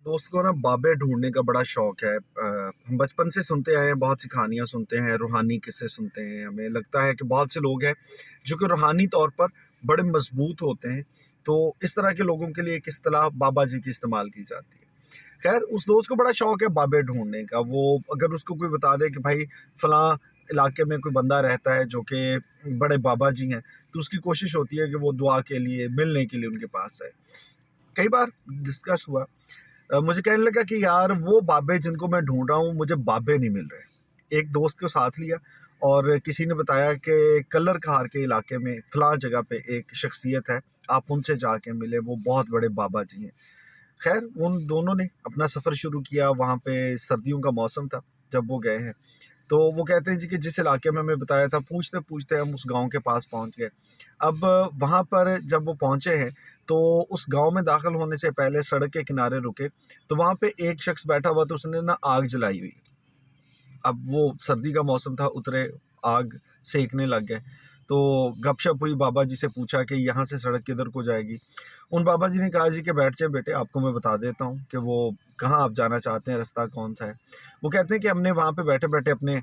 दोस्त को ना बाबे ढूँढने का बड़ा शौक है। हम बचपन से सुनते आए हैं, बहुत सी कहानियाँ सुनते हैं, रूहानी किस्से सुनते हैं। हमें लगता है कि बहुत से लोग हैं जो कि रूहानी तौर पर बड़े मज़बूत होते हैं। तो इस तरह के लोगों के लिए एक इस्तिलाह बाबा जी की इस्तेमाल की जाती है। ख़ैर उस दोस्त को बड़ा शौक है बाबे ढूँढने का। वो अगर उसको कोई बता दे कि भाई फ़लाँ इलाके में कोई बंदा रहता है जो कि बड़े बाबा जी हैं, तो उसकी कोशिश होती है कि वो दुआ के लिए, मिलने के लिए उनके पास जाए। कई बार डिस्कस हुआ, मुझे कहने लगा कि यार वो बाबे जिनको मैं ढूंढ रहा हूँ मुझे बाबे नहीं मिल रहे। एक दोस्त को साथ लिया और किसी ने बताया कि कलर खार के इलाके में फलां जगह पे एक शख्सियत है, आप उनसे जाके मिले, वो बहुत बड़े बाबा जी हैं। खैर उन दोनों ने अपना सफ़र शुरू किया। वहाँ पे सर्दियों का मौसम था जब वो गए हैं। तो वो कहते हैं जी कि जिस इलाके में हमें बताया था, पूछते-पूछते हम उस गाँव के पास पहुँच गए। अब वहाँ पर जब वो पहुँचे हैं, तो उस गाँव में दाखिल होने से पहले सड़क के किनारे रुके, तो वहाँ पे एक शख्स बैठा हुआ था, उसने ना आग जलाई हुई। अब वो सर्दी का मौसम था, उतरे, आग सेंकने लग गए। तो गपशप हुई, बाबा जी से पूछा कि यहाँ से सड़क किधर को जाएगी? उन बाबा जी ने कहा जी कि बैठ जाइए बेटे, आपको मैं बता देता हूँ कि वो कहाँ आप जाना चाहते हैं, रास्ता कौन-सा है। वो कहते हैं कि हमने वहाँ पे बैठे-बैठे अपने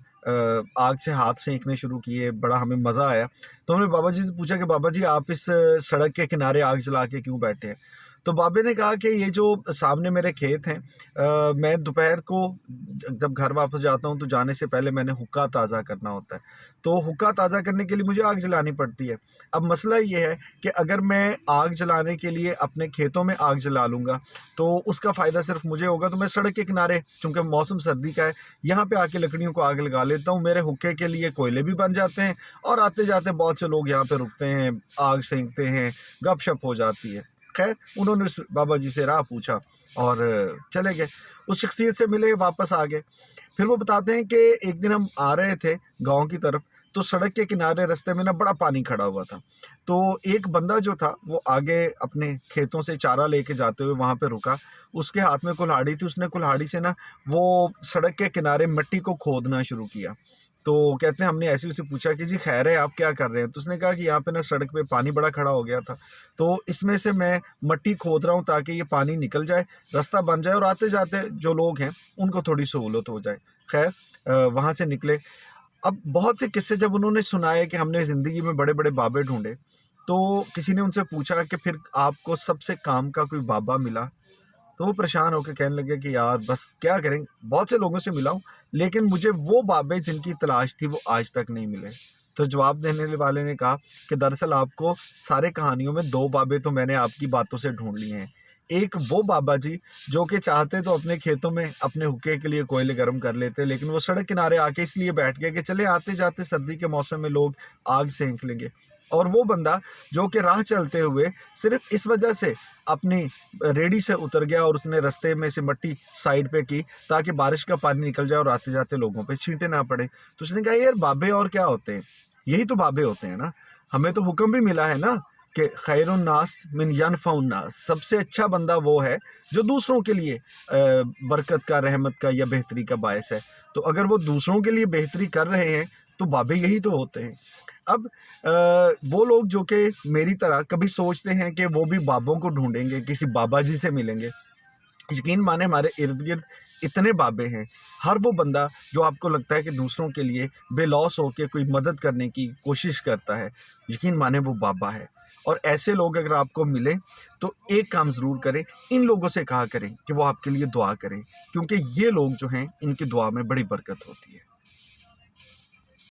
आग से हाथ सेंकने शुरू किए, बड़ा हमें मज़ा आया। तो हमने बाबा जी से पूछा कि बाबा जी आप इस सड़क के किनारे आग जला के क्यों बैठे हैं? तो बाबे ने कहा कि ये जो सामने मेरे खेत हैं, मैं दोपहर को जब घर वापस जाता हूँ तो जाने से पहले मैंने हुक्का ताज़ा करना होता है। तो हुक्का ताज़ा करने के लिए मुझे आग जलानी पड़ती है। अब मसला ये है कि अगर मैं आग जलाने के लिए अपने खेतों में आग जला लूँगा, तो उसका फ़ायदा सिर्फ़ मुझे होगा। तो मैं सड़क के किनारे, चूँकि मौसम सर्दी का है, यहाँ पे आके लकड़ियों को आग लगा लेता हूँ। मेरे हुक्के के लिए कोयले भी बन जाते हैं और आते-जाते बहुत से लोग यहाँ पे रुकते हैं, आग सेंकते हैं, गपशप हो जाती है। खैर उन्होंने उस बाबा जी से राह पूछा और चले गए। उस शख्सियत से मिले, वापस आ गए। फिर वो बताते हैं कि एक दिन हम आ रहे थे गाँव की तरफ, तो सड़क के किनारे रास्ते में ना बड़ा पानी खड़ा हुआ था। तो एक बंदा जो था वो आगे अपने खेतों से चारा लेके जाते हुए वहाँ पे रुका। उसके हाथ में कुल्हाड़ी थी, उसने कुल्हाड़ी से ना वो सड़क के किनारे मिट्टी को खोदना शुरू किया। तो कहते हैं हमने ऐसे ही उससे पूछा कि जी खैर है, आप क्या कर रहे हैं? तो उसने कहा कि यहाँ पे ना सड़क पे पानी बड़ा खड़ा हो गया था, तो इसमें से मैं मिट्टी खोद रहा हूँ ताकि ये पानी निकल जाए, रास्ता बन जाए और आते-जाते जो लोग हैं उनको थोड़ी सहूलत हो जाए। खैर वहाँ से निकले। अब बहुत से किस्से जब उन्होंने सुनाए कि हमने ज़िंदगी में बड़े-बड़े बाबे ढूँढे, तो किसी ने उनसे पूछा कि फिर आपको सबसे काम का कोई बाबा मिला? तो वो परेशान होके कहने लगे कि यार बस क्या करें, बहुत से लोगों से मिला हूँ, लेकिन मुझे वो बाबे जिनकी तलाश थी वो आज तक नहीं मिले। तो जवाब देने वाले ने कहा कि दरअसल आपको सारे कहानियों में 2 बाबे तो मैंने आपकी बातों से ढूँढ लिए हैं। एक वो बाबा जी जो कि चाहते तो अपने खेतों में अपने हुक्के के लिए कोयले गर्म कर लेते, लेकिन वो सड़क किनारे आके इसलिए बैठ गए कि चले आते-जाते सर्दी के मौसम में लोग आग सेंक लेंगे। और वो बंदा जो कि राह चलते हुए सिर्फ़ इस वजह से अपनी रेहड़ी से उतर गया और उसने रास्ते में से मिट्टी साइड पे की ताकि बारिश का पानी निकल जाए और आते-जाते लोगों पे छींटे ना पड़े। तो उसने कहा यार बाबे और क्या होते हैं? यही तो बाबे होते हैं ना। हमें तो हुक्म भी मिला है ना कि खैरुन नास मिन यनफ़उन नास, सबसे अच्छा बंदा वो है जो दूसरों के लिए बरकत का, रहमत का या बेहतरी का बायस है। तो अगर वो दूसरों के लिए बेहतरी कर रहे हैं तो बाबे यही तो होते हैं। अब वो लोग जो कि मेरी तरह कभी सोचते हैं कि वो भी बाबों को ढूँढेंगे, किसी बाबा जी से मिलेंगे। यकीन माने हमारे इर्द-गिर्द इतने बाबे हैं। हर वो बंदा जो आपको लगता है कि दूसरों के लिए बेलौस होके कोई मदद करने की कोशिश करता है, यकीन माने वो बाबा है। और ऐसे लोग अगर आपको मिलें, तो एक काम ज़रूर करें, इन लोगों से कहा करें कि वो आपके लिए दुआ करें, क्योंकि ये लोग जो हैं, इनकी दुआ में बड़ी बरकत होती है।